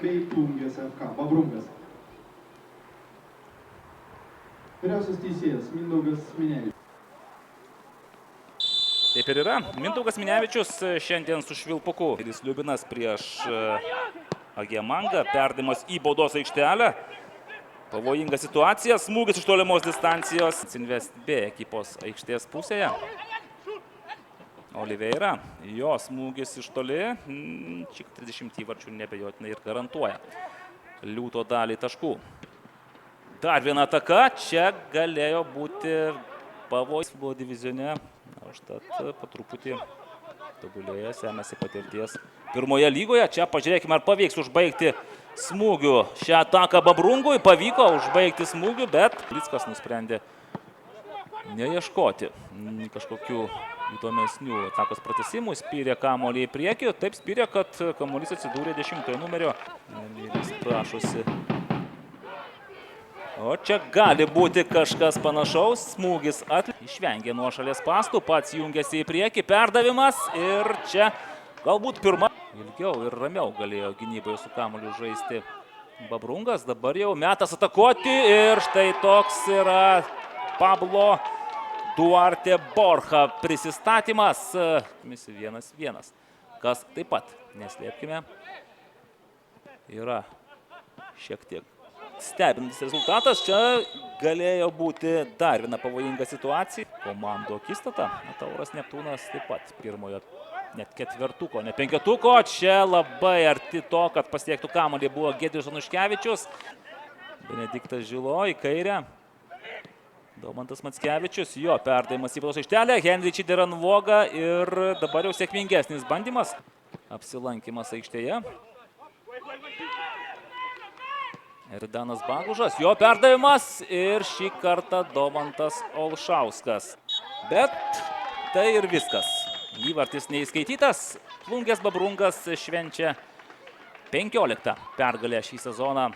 bei Plungės FK Babrungas. Vyriausias teisėjas Mindaugas Minevičius. Taip ir yra. Mindaugas Minevičius šiandien su švilpuku. Ir Liubinas prieš AG Mangą. Perdavimas į baudos aikštelę. Pavojinga situacija. Smūgis iš tolimos distancijos. Invest B ekipos aikštės pusėje. Oliveira. Jo smūgis iš toli. Šik 30 įvarčių nebejotinai ir garantuoja liūto dalį taškų. Dar viena ataka. Čia galėjo būti pavojus futbolo divizione. Užtat po truputį tobulėja, semėsi patirties pirmoje lygoje. Čia pažiūrėkime, ar pavyks užbaigti smūgių. Šią ataką Babrungui pavyko užbaigti smūgių, bet Lickas nusprendė neieškoti kažkokių įdomesnių atakos pratęsimų. Spyrė kamuolį į priekį. Taip spyrė, kad kamuolys atsidūrė 10 numerio. Jis prašosi. O čia gali būti kažkas panašaus. Smūgis išvengė nuošalės pastų, pats jungiasi į priekį, perdavimas ir čia galbūt pirma. Ilgiau ir ramiau galėjo gynyboje su kamuoliu žaisti Babrungas. Dabar jau metas atakuoti ir štai toks yra Pablo Duarte Borja prisistatymas. Misi 1-1. Kas taip pat, neslėpkime, yra šiek tiek stebintis rezultatas. Čia galėjo būti dar viena pavojinga situacija. Komandų akistata. Tauras Neptūnas taip pat pirmojo net ketvertuko, ne penketuko. Čia labai arti to, kad pasiektų kamuolį buvo Giedrius Anuškevičius. Benediktas Žilo į kairę. Daumantas Mackevičius. Jo perdavimas į baudos aikštelę. Henriči Deranvoga ir dabar jau sėkmingesnis bandymas. Apsilankymas aikštėje. Ir Danas Bagužas, jo perdavimas ir šį kartą Domantas Olšauskas. Bet tai ir viskas. Įvartis neįskaitytas. Plungės Babrungas švenčia 15 pergalę šį sezoną